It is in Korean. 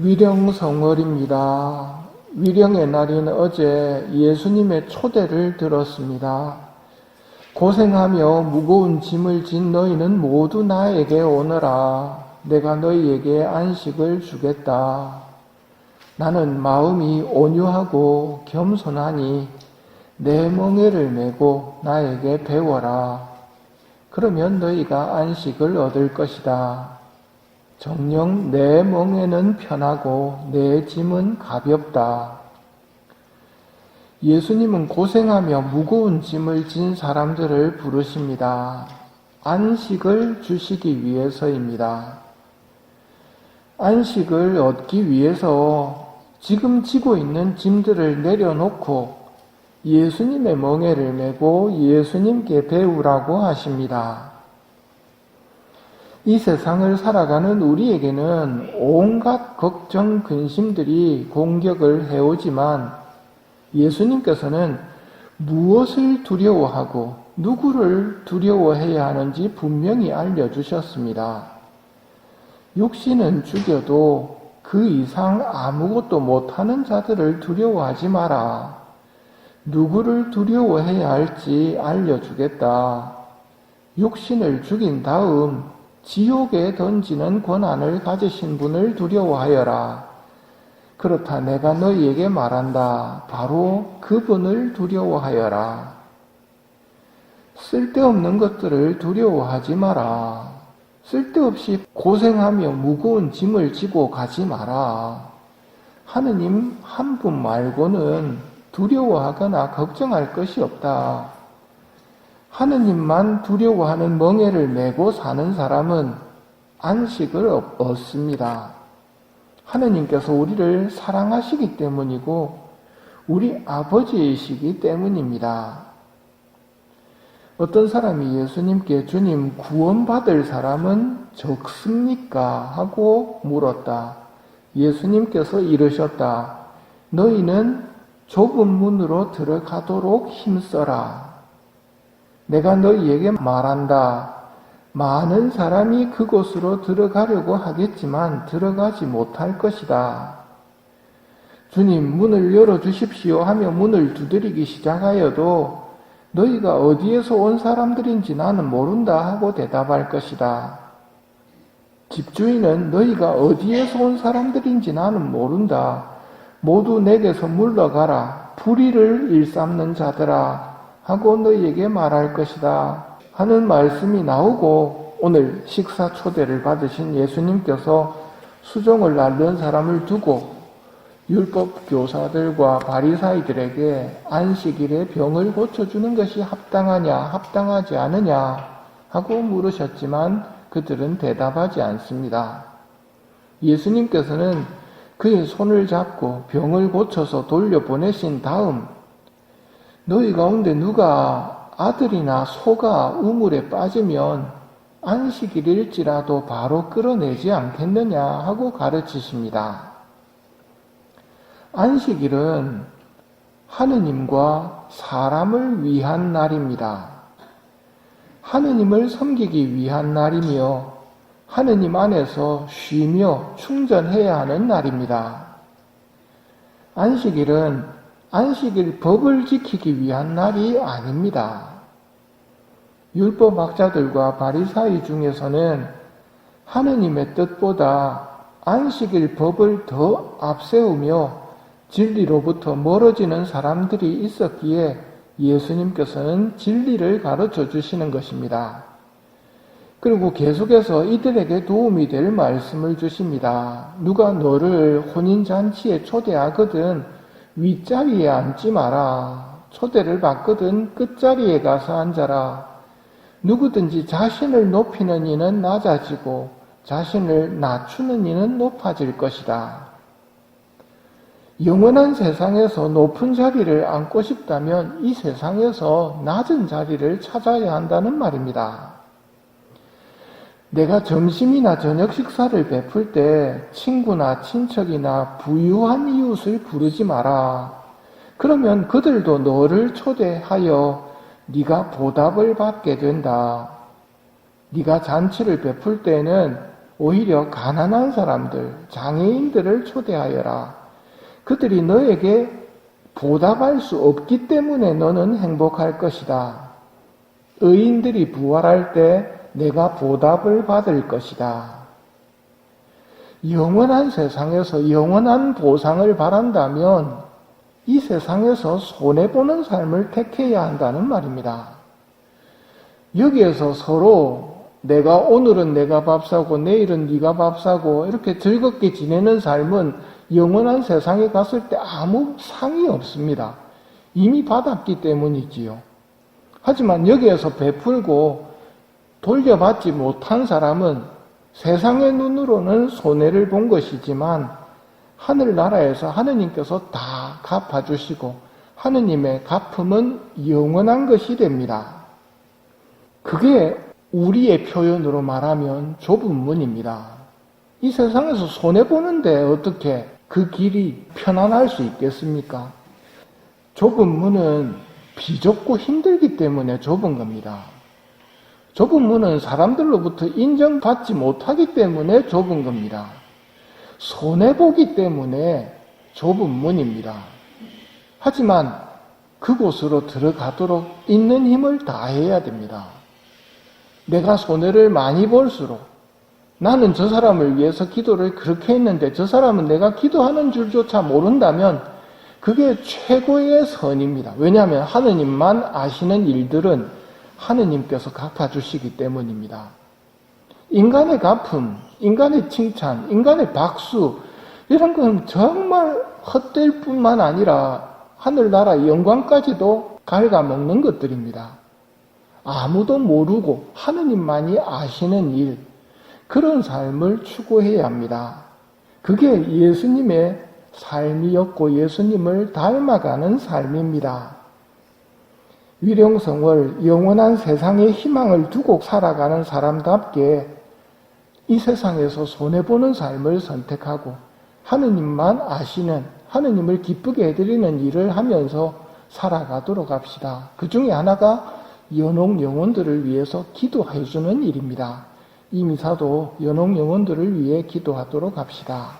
위령성월입니다. 위령의 날인 어제 예수님의 초대를 들었습니다. 고생하며 무거운 짐을 진 너희는 모두 나에게 오너라. 내가 너희에게 안식을 주겠다. 나는 마음이 온유하고 겸손하니 내 멍에를 메고 나에게 배워라. 그러면 너희가 안식을 얻을 것이다. 정녕 내 멍에는 편하고 내 짐은 가볍다. 예수님은 고생하며 무거운 짐을 진 사람들을 부르십니다. 안식을 주시기 위해서입니다. 안식을 얻기 위해서 지금 지고 있는 짐들을 내려놓고 예수님의 멍에를 메고 예수님께 배우라고 하십니다. 이 세상을 살아가는 우리에게는 온갖 걱정, 근심들이 공격을 해오지만 예수님께서는 무엇을 두려워하고 누구를 두려워해야 하는지 분명히 알려주셨습니다. 육신은 죽여도 그 이상 아무것도 못하는 자들을 두려워하지 마라. 누구를 두려워해야 할지 알려주겠다. 육신을 죽인 다음 지옥에 던지는 권한을 가지신 분을 두려워하여라. 그렇다 내가 너희에게 말한다. 바로 그분을 두려워하여라. 쓸데없는 것들을 두려워하지 마라. 쓸데없이 고생하며 무거운 짐을 지고 가지 마라. 하느님 한 분 말고는 두려워하거나 걱정할 것이 없다. 하느님만 두려워하는 멍에를 메고 사는 사람은 안식을 얻습니다. 하느님께서 우리를 사랑하시기 때문이고 우리 아버지이시기 때문입니다. 어떤 사람이 예수님께 주님 구원받을 사람은 적습니까? 하고 물었다. 예수님께서 이르셨다. 너희는 좁은 문으로 들어가도록 힘써라. 내가 너희에게 말한다. 많은 사람이 그곳으로 들어가려고 하겠지만 들어가지 못할 것이다. 주님 문을 열어주십시오 하며 문을 두드리기 시작하여도 너희가 어디에서 온 사람들인지 나는 모른다 하고 대답할 것이다. 집주인은 너희가 어디에서 온 사람들인지 나는 모른다. 모두 내게서 물러가라. 불의를 일삼는 자들아. 하고 너희에게 말할 것이다 하는 말씀이 나오고 오늘 식사 초대를 받으신 예수님께서 수종을 앓는 사람을 두고 율법 교사들과 바리사이들에게 안식일에 병을 고쳐주는 것이 합당하냐 합당하지 않으냐 하고 물으셨지만 그들은 대답하지 않습니다. 예수님께서는 그의 손을 잡고 병을 고쳐서 돌려보내신 다음 너희 가운데 누가 아들이나 소가 우물에 빠지면 안식일일지라도 바로 끌어내지 않겠느냐 하고 가르치십니다. 안식일은 하느님과 사람을 위한 날입니다. 하느님을 섬기기 위한 날이며 하느님 안에서 쉬며 충전해야 하는 날입니다. 안식일은 안식일 법을 지키기 위한 날이 아닙니다. 율법학자들과 바리사이 중에서는 하느님의 뜻보다 안식일 법을 더 앞세우며 진리로부터 멀어지는 사람들이 있었기에 예수님께서는 진리를 가르쳐 주시는 것입니다. 그리고 계속해서 이들에게 도움이 될 말씀을 주십니다. 누가 너를 혼인잔치에 초대하거든 윗자리에 앉지 마라. 초대를 받거든 끝자리에 가서 앉아라. 누구든지 자신을 높이는 이는 낮아지고 자신을 낮추는 이는 높아질 것이다. 영원한 세상에서 높은 자리를 앉고 싶다면 이 세상에서 낮은 자리를 찾아야 한다는 말입니다. 내가 점심이나 저녁 식사를 베풀 때 친구나 친척이나 부유한 이웃을 부르지 마라. 그러면 그들도 너를 초대하여 네가 보답을 받게 된다. 네가 잔치를 베풀 때에는 오히려 가난한 사람들, 장애인들을 초대하여라. 그들이 너에게 보답할 수 없기 때문에 너는 행복할 것이다. 의인들이 부활할 때 내가 보답을 받을 것이다. 영원한 세상에서 영원한 보상을 바란다면 이 세상에서 손해보는 삶을 택해야 한다는 말입니다. 여기에서 서로 오늘은 내가 밥 사고 내일은 네가 밥 사고 이렇게 즐겁게 지내는 삶은 영원한 세상에 갔을 때 아무 상이 없습니다. 이미 받았기 때문이지요. 하지만 여기에서 베풀고 돌려받지 못한 사람은 세상의 눈으로는 손해를 본 것이지만 하늘나라에서 하느님께서 다 갚아주시고 하느님의 갚음은 영원한 것이 됩니다. 그게 우리의 표현으로 말하면 좁은 문입니다. 이 세상에서 손해보는데 어떻게 그 길이 편안할 수 있겠습니까? 좁은 문은 비좁고 힘들기 때문에 좁은 겁니다. 좁은 문은 사람들로부터 인정받지 못하기 때문에 좁은 겁니다. 손해보기 때문에 좁은 문입니다. 하지만 그곳으로 들어가도록 있는 힘을 다해야 됩니다. 내가 손해를 많이 볼수록 나는 저 사람을 위해서 기도를 그렇게 했는데 저 사람은 내가 기도하는 줄조차 모른다면 그게 최고의 선입니다. 왜냐하면 하느님만 아시는 일들은 하느님께서 갚아주시기 때문입니다. 인간의 갚음, 인간의 칭찬, 인간의 박수 이런 건 정말 헛될 뿐만 아니라 하늘나라 영광까지도 갉아먹는 것들입니다. 아무도 모르고 하느님만이 아시는 일, 그런 삶을 추구해야 합니다. 그게 예수님의 삶이었고 예수님을 닮아가는 삶입니다. 위령성을 영원한 세상의 희망을 두고 살아가는 사람답게 이 세상에서 손해보는 삶을 선택하고 하느님만 아시는, 하느님을 기쁘게 해드리는 일을 하면서 살아가도록 합시다. 그 중에 하나가 연옥 영혼들을 위해서 기도해주는 일입니다. 이 미사도 연옥 영혼들을 위해 기도하도록 합시다.